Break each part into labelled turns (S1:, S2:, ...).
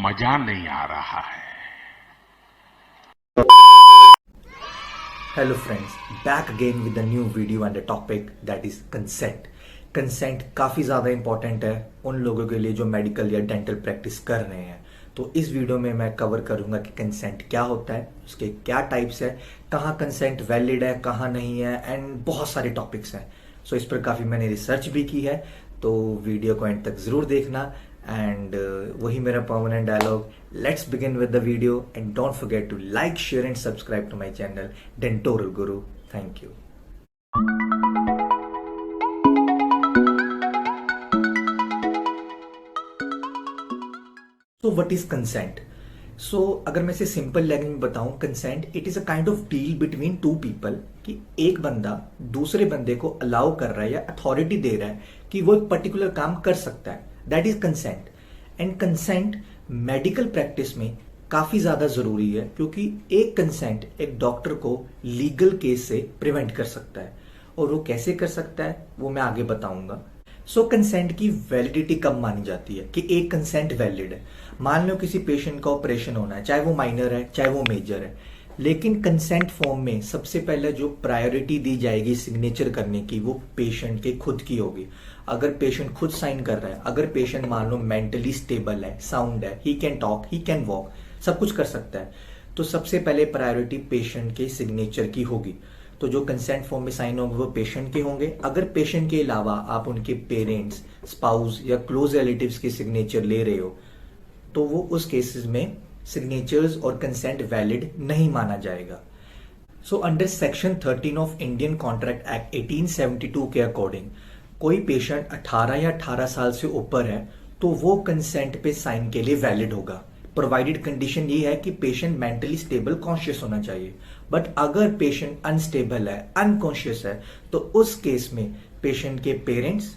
S1: मजा नहीं आ रहा है।
S2: Hello friends, back again with a new video and a topic that is consent. Consent काफ़ी ज़्यादा इंपॉर्टेंट है उन लोगों के लिए जो मेडिकल या डेंटल प्रैक्टिस कर रहे हैं। तो इस वीडियो में मैं कवर करूंगा कि कंसेंट क्या होता है, उसके क्या टाइप्स है, कहाँ कंसेंट वैलिड है, कहाँ नहीं है, एंड बहुत सारे टॉपिक्स हैं। सो इस पर काफ़ी मैंने रिसर्च भी की है, तो वीडियो को एंड तक ज़रूर देखना। एंड वही मेरा permanent dialogue, let's begin with the video and don't forget to like, share and subscribe to my channel dentoral Guru. Thank you. तो व्हाट इज कंसेंट? सो अगर मैं इसे सिंपल लैंग्वेज में बताऊं, consent it is a kind of deal between two people कि एक बंदा दूसरे बंदे को अलाउ कर रहा है या अथॉरिटी दे रहा है कि वो एक पर्टिकुलर काम कर सकता है। That is consent. And consent medical practice में काफी ज्यादा जरूरी है, क्योंकि एक कंसेंट एक डॉक्टर को लीगल केस से प्रिवेंट कर सकता है। और वो कैसे कर सकता है वो मैं आगे बताऊंगा। सो कंसेंट की वैलिडिटी कब मानी जाती है कि एक कंसेंट वैलिड है? मान लो किसी पेशेंट का ऑपरेशन होना है, चाहे वो माइनर है चाहे वो मेजर है, लेकिन कंसेंट फॉर्म में सबसे पहले जो प्रायोरिटी दी जाएगी सिग्नेचर करने की, वो पेशेंट के खुद की होगी। अगर पेशेंट खुद साइन कर रहा है, अगर पेशेंट मान लो मेंटली स्टेबल है, साउंड है, he can talk, he can walk, सब कुछ कर सकता है, तो सबसे पहले प्रायोरिटी पेशेंट के सिग्नेचर की होगी। तो जो कंसेंट फॉर्म में साइन होंगे वो पेशेंट के होंगे। अगर पेशेंट के अलावा आप उनके पेरेंट्स, स्पाउस या क्लोज रिलेटिव्स के सिग्नेचर ले रहे हो, तो वो उस केसेस में सिग्नेचर्स और कंसेंट वैलिड नहीं माना जाएगा। So under section 13 of Indian contract act 1872 के अकॉर्डिंग कोई पेशेंट 18 या 18 साल से ऊपर है तो वो कंसेंट पे साइन के लिए वैलिड होगा। प्रोवाइडेड कंडीशन ये है कि पेशेंट मेंटली स्टेबल कॉन्शियस होना चाहिए। बट अगर पेशेंट अनस्टेबल है, अनकॉन्शियस है, तो उस केस में पेशेंट के पेरेंट्स,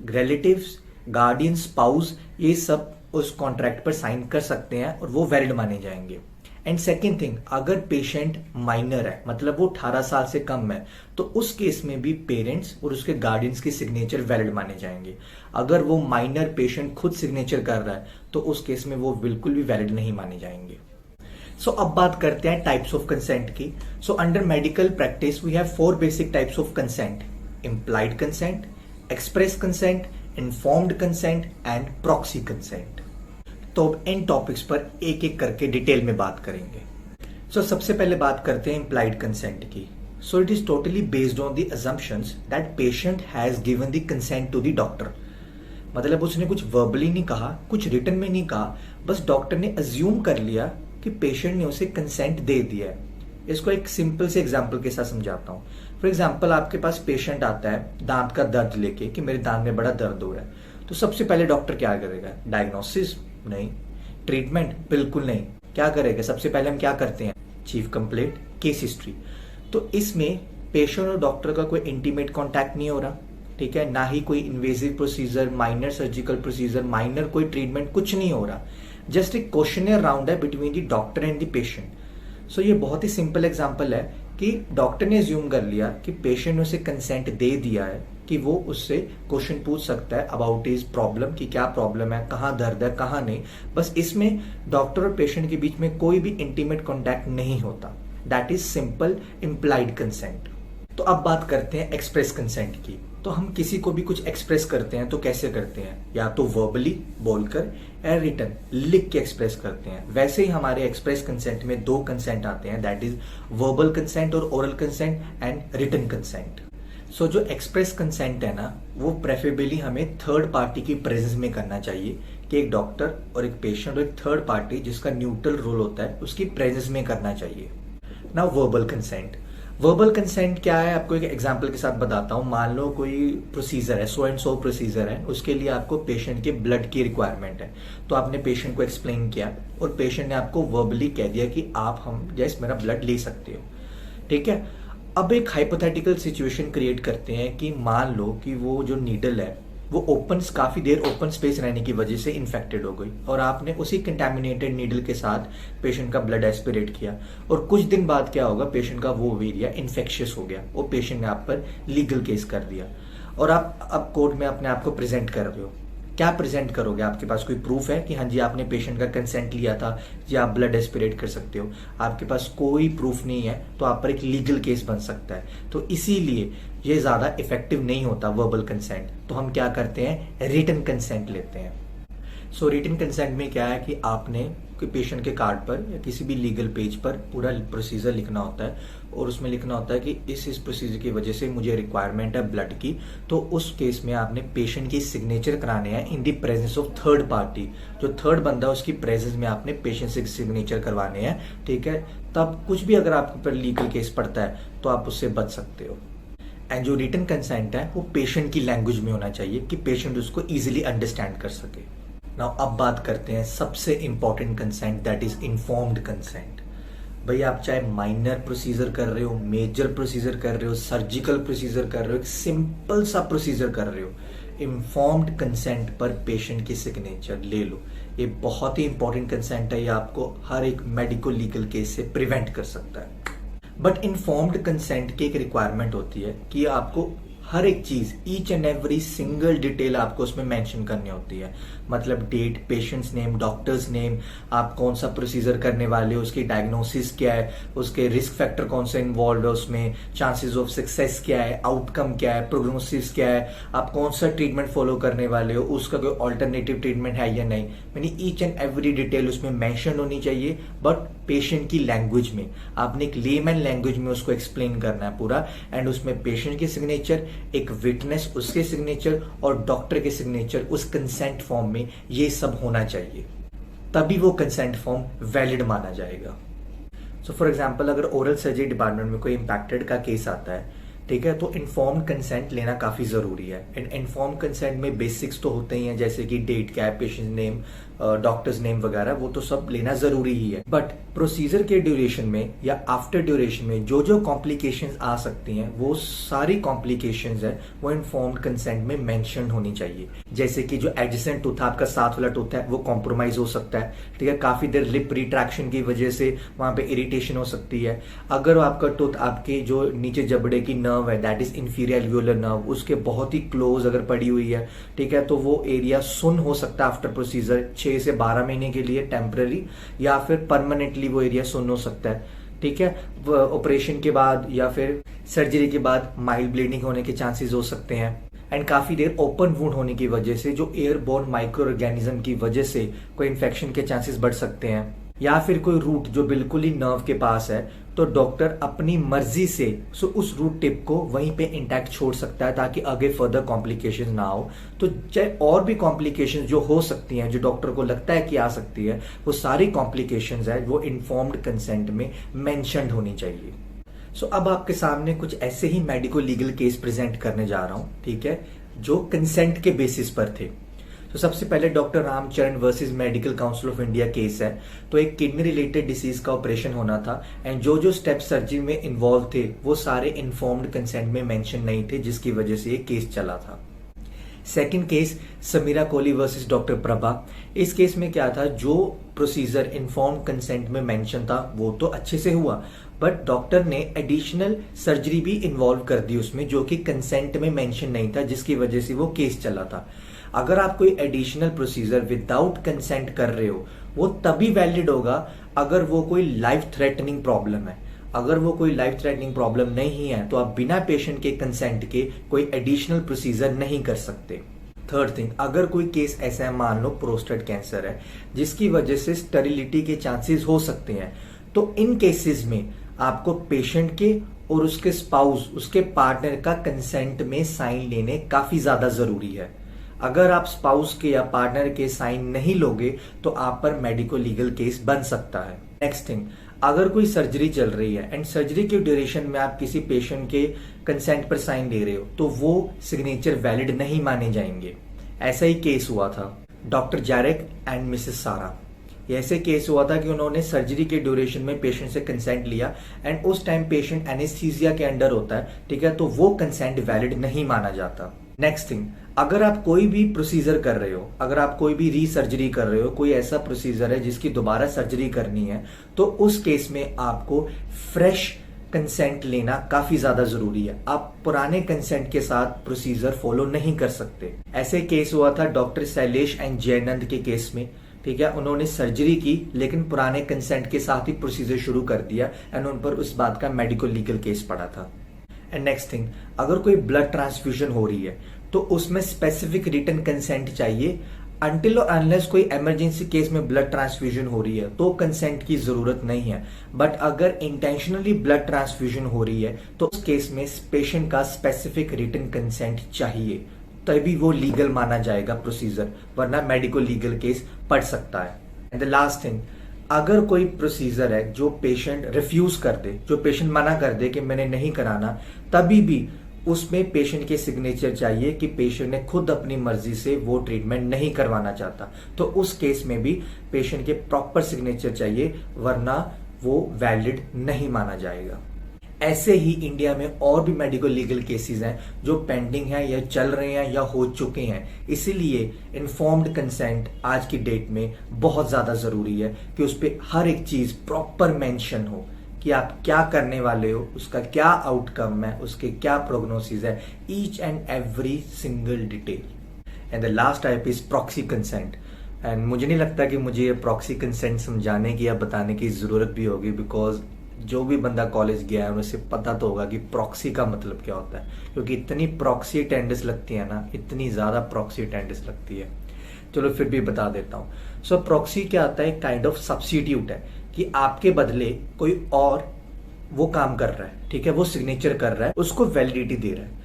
S2: रिलेटिव्स, गार्डियन, स्पाउस, ये सब उस कॉन्ट्रैक्ट पर साइन कर सकते हैं और वो वैलिड माने जाएंगे। एंड सेकेंड थिंग, अगर पेशेंट माइनर है, मतलब वो 18 साल से कम है, तो उस केस में भी पेरेंट्स और उसके गार्डियंस के सिग्नेचर वैलिड माने जाएंगे। अगर वो माइनर पेशेंट खुद सिग्नेचर कर रहा है तो उस केस में वो बिल्कुल भी वैलिड नहीं माने जाएंगे। सो अब बात करते हैं टाइप्स ऑफ कंसेंट की। So under medical practice we have 4 basic types of consent: implied consent, express consent, informed consent and proxy consent. तो अब इन टॉपिक्स पर एक एक करके डिटेल में बात करेंगे। सो सबसे पहले बात करते हैं इम्प्लाइड कंसेंट की। So it is totally based on the assumptions that patient has given the consent to the doctor. मतलब उसने कुछ वर्बली नहीं कहा, कुछ रिटन में नहीं कहा, बस डॉक्टर ने अज्यूम कर लिया कि पेशेंट ने उसे कंसेंट दे दिया है। इसको एक सिंपल से एग्जांपल के साथ समझाता हूँ। फॉर एग्जांपल, आपके पास पेशेंट आता है दांत का दर्द लेके कि मेरे दांत में बड़ा दर्द हो रहा है, तो सबसे पहले डॉक्टर क्या करेगा? डायग्नोसिस? नहीं। ट्रीटमेंट? बिल्कुल नहीं। क्या करेगा? सबसे पहले हम क्या करते हैं? Chief complaint, case history. तो इसमें पेशेंट और डॉक्टर का कोई इंटीमेट कॉन्टैक्ट नहीं हो रहा, ठीक है, ना ही कोई invasive procedure, minor surgical procedure, minor कोई ट्रीटमेंट, कुछ नहीं हो रहा। जस्ट एक क्वेश्चनर राउंड है between the doctor and the patient. So ये बहुत ही सिंपल एग्जांपल है कि डॉक्टर ने अज्यूम कर लिया कि पेशेंट ने उसे कंसेंट दे दिया है कि वो उससे क्वेश्चन पूछ सकता है अबाउट हिज प्रॉब्लम, कि क्या प्रॉब्लम है, कहाँ दर्द है, कहाँ नहीं। बस इसमें डॉक्टर और पेशेंट के बीच में कोई भी इंटीमेट कॉन्टैक्ट नहीं होता। That is simple implied consent. तो अब बात करते हैं एक्सप्रेस कंसेंट की। तो हम किसी को भी कुछ एक्सप्रेस करते हैं तो कैसे करते हैं? या तो वर्बली बोलकर या रिटन लिख के एक्सप्रेस करते हैं। वैसे ही हमारे एक्सप्रेस कंसेंट में 2 कंसेंट आते हैं, दैट इज वर्बल कंसेंट और oral consent and written consent. So जो एक्सप्रेस कंसेंट है ना, वो प्रेफरेबली हमें थर्ड पार्टी की प्रेजेंस में करना चाहिए, कि एक डॉक्टर और एक पेशेंट और एक थर्ड पार्टी जिसका न्यूट्रल रोल होता है उसकी प्रेजेंस में करना चाहिए। Now verbal consent. Verbal consent क्या है, आपको एक एग्जांपल के साथ बताता हूँ। मान लो कोई प्रोसीजर है, सो एंड सो प्रोसीजर है, उसके लिए आपको पेशेंट के ब्लड की रिक्वायरमेंट है। तो आपने पेशेंट को एक्सप्लेन किया और पेशेंट ने आपको वर्बली कह दिया कि आप हम जैसे मेरा ब्लड ले सकते हो, ठीक है। अब एक हाइपोथेटिकल सिचुएशन क्रिएट करते हैं कि मान लो कि वो जो नीडल है वो काफी देर ओपन स्पेस रहने की वजह से इन्फेक्टेड हो गई और आपने उसी कंटेमिनेटेड नीडल के साथ पेशेंट का ब्लड एस्पिरेट किया और कुछ दिन बाद क्या होगा, पेशेंट का वो एरिया इन्फेक्शियस हो गया और पेशेंट ने आप पर लीगल केस कर दिया और आप अब कोर्ट में अपने आप को प्रेजेंट कर रहे हो। क्या प्रेजेंट करोगे? आपके पास कोई प्रूफ है कि हाँ जी आपने पेशेंट का कंसेंट लिया था या आप ब्लड एस्पिरेट कर सकते हो? आपके पास कोई प्रूफ नहीं है तो आप पर एक लीगल केस बन सकता है। तो इसीलिए ये ज़्यादा इफेक्टिव नहीं होता वर्बल कंसेंट। तो हम क्या करते हैं, रिटन कंसेंट लेते हैं। सो रिटन कंसेंट में क्या है कि आपने कोई पेशेंट के कार्ड पर या किसी भी लीगल पेज पर पूरा प्रोसीजर लिखना होता है और उसमें लिखना होता है कि इस प्रोसीजर की वजह से मुझे रिक्वायरमेंट है ब्लड की। तो उस केस में आपने पेशेंट की सिग्नेचर कराने हैं in the presence of third party. जो थर्ड बंदा उसकी प्रेजेंस में आपने पेशेंट से सिग्नेचर करवाने हैं, ठीक है। तब कुछ भी अगर आपके ऊपर लीगल केस पड़ता है तो आप उससे बच सकते हो। एंड जो रिटन कंसेंट है वो पेशेंट की लैंग्वेज में होना चाहिए कि पेशेंट उसको इजीली अंडरस्टैंड कर सके। नाउ अब बात करते हैं सबसे important consent, that is informed consent. भाई आप चाहे माइनर प्रोसीजर कर रहे हो, मेजर प्रोसीजर कर रहे हो, सर्जिकल प्रोसीजर कर रहे हो, एक सिंपल सा प्रोसीजर कर रहे हो, इन्फॉर्म्ड कंसेंट पर पेशेंट की सिग्नेचर ले लो। ये बहुत ही इंपॉर्टेंट कंसेंट है, ये आपको हर एक मेडिको लीगल केस से प्रिवेंट कर सकता है। बट इन्फॉर्म्ड कंसेंट की एक रिक्वायरमेंट होती है कि आपको हर एक चीज, each and every single detail आपको उसमें मेंशन करनी होती है। मतलब date, patient's name, doctor's name, आप कौन सा प्रोसीजर करने वाले हो, उसकी डायग्नोसिस क्या है, उसके रिस्क फैक्टर कौन सा इन्वॉल्व है उसमें, चांसेस ऑफ सक्सेस क्या है, आउटकम क्या है, प्रोग्नोसिस क्या है, आप कौन सा ट्रीटमेंट फॉलो करने वाले हो, उसका कोई ऑल्टरनेटिव ट्रीटमेंट है या नहीं। यानी ईच एंड एवरी डिटेल उसमें मेंशन होनी चाहिए, बट पेशेंट की लैंग्वेज में। आपने एक लेमैन लैंग्वेज में उसको एक्सप्लेन करना है पूरा। एंड उसमें पेशेंट की सिग्नेचर, एक विटनेस उसके सिग्नेचर और डॉक्टर के सिग्नेचर उस कंसेंट फॉर्म में, ये सब होना चाहिए। तभी वो कंसेंट फॉर्म वैलिड माना जाएगा। सो फॉर एग्जांपल अगर ओरल सर्जरी डिपार्टमेंट में कोई इम्पैक्टेड का केस आता है, ठीक है, तो इन्फॉर्म्ड कंसेंट लेना काफी जरूरी है। एंड इन्फॉर्म्ड कंसेंट में बेसिक्स तो होते ही हैं, जैसे कि डेट क्या है, पेशेंट नेम, डॉक्टर्स नेम वगैरह, वो तो सब लेना जरूरी ही है। बट प्रोसीजर के ड्यूरेशन में या आफ्टर ड्यूरेशन में जो जो कॉम्प्लिकेशंस आ सकती हैं, वो सारी कॉम्प्लिकेशंस है वो इन्फॉर्म्ड कंसेंट में मेंशन होनी चाहिए। जैसे कि जो एडजेसेंट टूथ है, आपका साथ वाला टूथ है, वो कॉम्प्रोमाइज हो सकता है, ठीक है। काफी देर लिप रिट्रैक्शन की वजह से वहां पे इरिटेशन हो सकती है। अगर आपका टूथ आपके जो नीचे जबड़े की नर्व है, that is inferior alveolar nerve, उसके बहुत ही क्लोज अगर पड़ी हुई है, ठीक है, तो वो एरिया सुन हो सकता है आफ्टर प्रोसीजर 6 से 12 महीने के लिए टेम्पररी, या फिर परमानेंटली वो एरिया सुन हो सकता है, ठीक है। ऑपरेशन के बाद या फिर सर्जरी के बाद माइल्ड ब्लीडिंग होने के चांसेस हो सकते हैं। एंड काफी देर ओपन वुंड होने की वजह से, जो एयरबोर्न माइक्रो ऑर्गेनिज्म की वजह से कोई इन्फेक्शन के चांसेस बढ़ सकते हैं। या फिर कोई रूट जो बिल्कुल ही नर्व के पास है, तो डॉक्टर अपनी मर्जी से उस रूट टिप को वहीं पे इंटैक्ट छोड़ सकता है ताकि आगे फर्दर कॉम्प्लिकेशन ना हो। तो चाहे और भी कॉम्प्लिकेशन जो हो सकती हैं, जो डॉक्टर को लगता है कि आ सकती है, वो सारी कॉम्प्लिकेशन है वो इन्फॉर्म्ड कंसेंट में मेंशन्ड होनी चाहिए। सो अब आपके सामने कुछ ऐसे ही मेडिको लीगल केस प्रेजेंट करने जा रहा हूं, ठीक है, जो कंसेंट के बेसिस पर थे। तो सबसे पहले doctor Ramcharan versus Medical Council of India case है। तो एक किडनी रिलेटेड डिसीज का ऑपरेशन होना था एंड जो जो स्टेप सर्जरी में इन्वॉल्व थे वो सारे इन्फॉर्म्ड कंसेंट में मेंशन नहीं थे, जिसकी वजह से ये केस चला था। Second case Samira Kohli versus doctor Prabha. इस केस में क्या था, जो प्रोसीजर इन्फॉर्म्ड कंसेंट में मेंशन था वो तो अच्छे से हुआ, बट डॉक्टर ने एडिशनल सर्जरी भी इन्वॉल्व कर दी उसमें, जो कि कंसेंट में मेंशन नहीं था, जिसकी वजह से वो केस चला था। अगर आप कोई एडिशनल प्रोसीजर विदाउट कंसेंट कर रहे हो, वो तभी वैलिड होगा अगर वो कोई लाइफ थ्रेटनिंग प्रॉब्लम है। अगर वो कोई लाइफ थ्रेटनिंग प्रॉब्लम नहीं है तो आप बिना पेशेंट के कंसेंट के कोई एडिशनल प्रोसीजर नहीं कर सकते। थर्ड थिंग, अगर कोई केस ऐसा है, मान लो प्रोस्टेट कैंसर है, जिसकी वजह से स्टेरिलिटी के चांसेस हो सकते हैं, तो इन केसेस में आपको पेशेंट के और उसके स्पाउस, उसके पार्टनर का कंसेंट में साइन लेने काफी ज्यादा जरूरी है। अगर आप स्पाउस के या पार्टनर के साइन नहीं लोगे तो आप पर मेडिको लीगल केस बन सकता है। नेक्स्ट थिंग, अगर कोई सर्जरी चल रही है एंड सर्जरी के ड्यूरेशन में आप किसी पेशेंट के कंसेंट पर साइन ले रहे हो, तो वो सिग्नेचर वैलिड नहीं माने जाएंगे। ऐसा ही केस हुआ था डॉक्टर जैरेक एंड मिसेस सारा। ये ऐसे केस हुआ था कि उन्होंने सर्जरी के ड्यूरेशन में पेशेंट से कंसेंट लिया एंड उस टाइम पेशेंट एनेस्थीसिया के अंडर होता है, ठीक है, तो वो कंसेंट वैलिड नहीं माना जाता। नेक्स्ट थिंग, अगर आप कोई भी प्रोसीजर कर रहे हो, अगर आप कोई भी रीसर्जरी कर रहे हो, कोई ऐसा प्रोसीजर है जिसकी दोबारा सर्जरी करनी है, तो उस केस में आपको फ्रेश कंसेंट लेना काफी ज्यादा जरूरी है। आप पुराने कंसेंट के साथ प्रोसीजर फॉलो नहीं कर सकते। ऐसे केस हुआ था डॉक्टर शैलेश एंड जयनंद के केस में, ठीक है। उन्होंने सर्जरी की लेकिन पुराने कंसेंट के साथ ही प्रोसीजर शुरू कर दिया एंड उन पर उस बात का मेडिकल लीगल केस पड़ा था। एंड नेक्स्ट थिंग, अगर कोई ब्लड ट्रांसफ्यूजन हो रही है तो उसमें स्पेसिफिक रिटन कंसेंट चाहिए। अनटिल और अनलेस कोई इमरजेंसी केस में ब्लड ट्रांसफ्यूजन हो रही है तो कंसेंट की जरूरत नहीं है। बट अगर इंटेंशनली ब्लड ट्रांसफ्यूजन हो रही है तो उस केस में पेशेंट का स्पेसिफिक रिटन कंसेंट चाहिए, तभी वो लीगल माना जाएगा प्रोसीजर, वरना मेडिकल लीगल केस पड़ सकता है। एंड द लास्ट थिंग, अगर कोई प्रोसीजर है जो पेशेंट रिफ्यूज कर दे, जो पेशेंट मना कर दे कि मैंने नहीं कराना, तभी भी उसमें पेशेंट के सिग्नेचर चाहिए कि पेशेंट ने खुद अपनी मर्जी से वो ट्रीटमेंट नहीं करवाना चाहता। तो उस केस में भी पेशेंट के प्रॉपर सिग्नेचर चाहिए, वरना वो वैलिड नहीं माना जाएगा। ऐसे ही इंडिया में और भी मेडिकल लीगल केसेस हैं जो पेंडिंग हैं या चल रहे हैं या हो चुके हैं। इसीलिए इन्फॉर्म्ड कंसेंट आज की डेट में बहुत ज्यादा जरूरी है कि उस पर हर एक चीज प्रॉपर मेंशन हो कि आप क्या करने वाले हो, उसका क्या आउटकम है, उसके क्या प्रोग्नोसिस है, each and every single detail. And the last type is proxy consent. And मुझे नहीं लगता कि मुझे ये प्रॉक्सी कंसेंट समझाने की या बताने की जरूरत भी होगी, बिकॉज जो भी बंदा कॉलेज गया है उसे पता तो होगा कि प्रॉक्सी का मतलब क्या होता है, क्योंकि इतनी प्रॉक्सी अटेंडेंस लगती है ना, इतनी ज्यादा प्रॉक्सी अटेंडेंस लगती है। चलो फिर भी बता देता हूँ। सो प्रॉक्सी क्या होता है, काइंड ऑफ सब्स्टिट्यूट है कि आपके बदले कोई और वो काम कर रहा है, ठीक है, वो सिग्नेचर कर रहा है, उसको वैलिडिटी दे रहा है।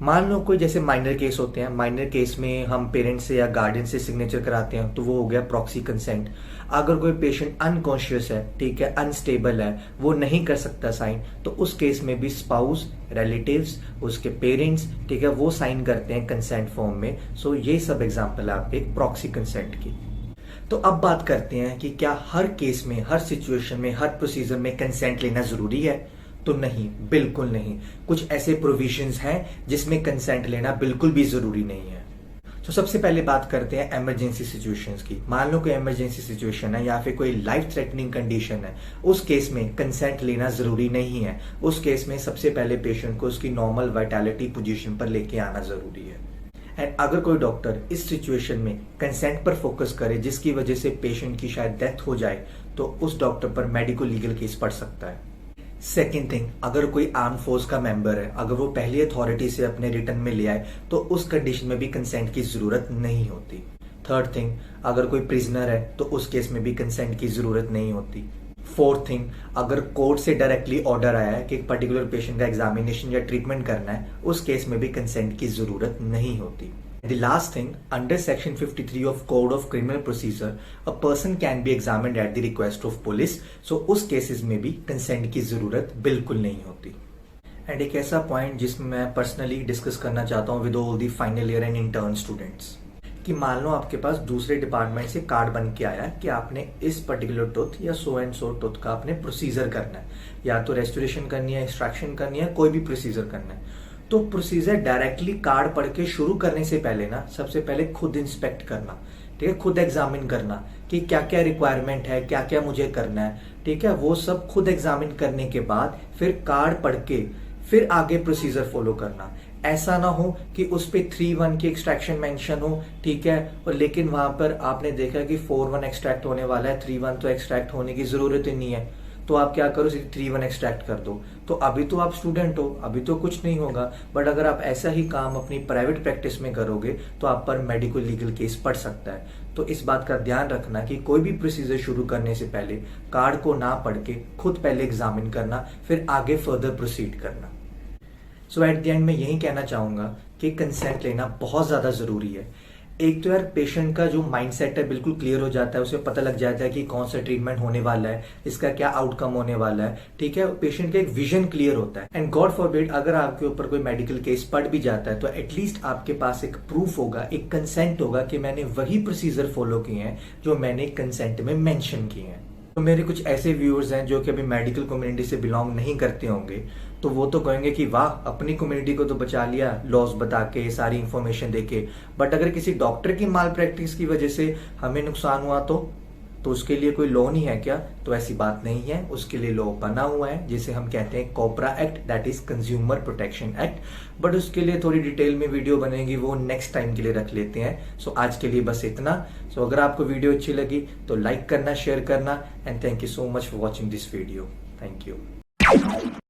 S2: मान लो कोई जैसे माइनर केस होते हैं, माइनर केस में हम पेरेंट्स से या गार्डियन से सिग्नेचर कराते हैं, तो वो हो गया प्रॉक्सी कंसेंट। अगर कोई पेशेंट अनकॉन्शियस है, ठीक है, अनस्टेबल है, वो नहीं कर सकता साइन, तो उस केस में भी स्पाउस, रिलेटिव्स, उसके पेरेंट्स, ठीक है, वो साइन करते हैं कंसेंट फॉर्म में। सो ये सब एग्जांपल है आपके प्रॉक्सी कंसेंट की। तो अब बात करते हैं कि क्या हर केस में, हर सिचुएशन में, हर प्रोसीजर में कंसेंट लेना जरूरी है? तो नहीं, बिल्कुल नहीं। कुछ ऐसे प्रोविजंस हैं जिसमें कंसेंट लेना बिल्कुल भी जरूरी नहीं है। तो सबसे पहले बात करते हैं इमरजेंसी सिचुएशंस की। मान लो कोई इमरजेंसी सिचुएशन है या फिर कोई लाइफ थ्रेटनिंग कंडीशन है, उस केस में कंसेंट लेना जरूरी नहीं है। उस केस में सबसे पहले पेशेंट को उसकी नॉर्मल वाइटैलिटी पोजीशन पर लेके आना जरूरी है। एंड अगर कोई डॉक्टर इस सिचुएशन में कंसेंट पर फोकस करे जिसकी वजह से पेशेंट की शायद डेथ हो जाए, तो उस डॉक्टर पर मेडिकल लीगल केस पड़ सकता है। सेकेंड थिंग, अगर कोई आर्म फोर्स का मेंबर है, अगर वो पहली अथॉरिटी से अपने रिटर्न में ले आए, तो उस कंडीशन में भी कंसेंट की जरूरत नहीं होती। थर्ड थिंग, अगर कोई प्रिजनर है तो उस केस में भी कंसेंट की जरूरत नहीं होती। फोर्थ थिंग, अगर कोर्ट से डायरेक्टली ऑर्डर आया है कि एक पर्टिकुलर पेशेंट का एग्जामिनेशन या ट्रीटमेंट करना है, उस केस में भी कंसेंट की जरूरत नहीं होती। The last thing, under section 53 of Code of Criminal Procedure, a person can be examined at the request of police. So उस केसेस में भी कंसेंट की जरूरत बिल्कुल नहीं होती। एंड एक ऐसा पॉइंट जिसमें मैं पर्सनली डिस्कस करना चाहता हूँ with all the final year and intern students, कि मान लो आपके पास दूसरे डिपार्टमेंट से कार्ड बन के आया कि आपने इस पर्टिकुलर टूथ या सो एंड सो टूथ का आपने प्रोसीजर करना है, या तो रेस्टोरेशन करनी है, एक्सट्रैक्शन करनी है, कोई भी प्रोसीजर करना है। तो प्रोसीजर डायरेक्टली कार्ड पढ़ के शुरू करने से पहले ना, सबसे पहले खुद इंस्पेक्ट करना, ठीक है, खुद एग्जामिन करना कि क्या क्या रिक्वायरमेंट है, क्या क्या मुझे करना है, ठीक है, वो सब खुद एग्जामिन करने के बाद फिर कार्ड पढ़ के फिर आगे प्रोसीजर फॉलो करना। ऐसा ना हो कि उस पे 3-1 की एक्सट्रैक्शन मेंशन हो, ठीक है, और लेकिन वहां पर आपने देखा कि 4-1 एक्सट्रैक्ट होने वाला है, 3-1 तो एक्सट्रैक्ट होने की जरूरत ही नहीं है, तो आप क्या करो, 3-1 एक्सट्रैक्ट कर दो। तो अभी तो आप स्टूडेंट हो, अभी तो कुछ नहीं होगा, बट अगर आप ऐसा ही काम अपनी प्राइवेट प्रैक्टिस में करोगे तो आप पर मेडिकल लीगल केस पड़ सकता है। तो इस बात का ध्यान रखना कि कोई भी प्रोसीजर शुरू करने से पहले कार्ड को ना पढ़ के खुद पहले एग्जामिन करना, फिर आगे फर्दर प्रोसीड करना। सो एट द एंड मैं यही कहना चाहूंगा कि कंसेंट लेना बहुत ज्यादा जरूरी है। एक तो यार पेशेंट का जो माइंडसेट है बिल्कुल क्लियर हो जाता है, उसे पता लग जाता है कि कौन सा ट्रीटमेंट होने वाला है, इसका क्या आउटकम होने वाला है, ठीक है, पेशेंट का एक विजन क्लियर होता है। एंड गॉड फॉरबिड अगर आपके ऊपर कोई मेडिकल केस पड़ भी जाता है तो एटलीस्ट आपके पास एक प्रूफ होगा, एक कंसेंट होगा कि मैंने वही प्रोसीजर फॉलो किए हैं जो मैंने कंसेंट में मेंशन किए हैं। तो मेरे कुछ ऐसे व्यूअर्स हैं जो कि अभी मेडिकल कम्युनिटी से बिलोंग नहीं करते होंगे, तो वो तो कहेंगे कि वाह, अपनी कम्युनिटी को तो बचा लिया लॉस बता के, सारी इंफॉर्मेशन देके, बट अगर किसी डॉक्टर की माल प्रैक्टिस की वजह से हमें नुकसान हुआ तो उसके लिए कोई लॉ नहीं है क्या? तो ऐसी बात नहीं है, उसके लिए लॉ बना हुआ है जिसे हम कहते हैं cobra act, that is consumer protection act. But उसके लिए थोड़ी डिटेल में वीडियो बनेगी, वो नेक्स्ट टाइम के लिए रख लेते हैं। सो आज के लिए बस इतना। सो अगर आपको वीडियो अच्छी लगी तो लाइक करना, शेयर करना, and thank you so much for watching this video. Thank you.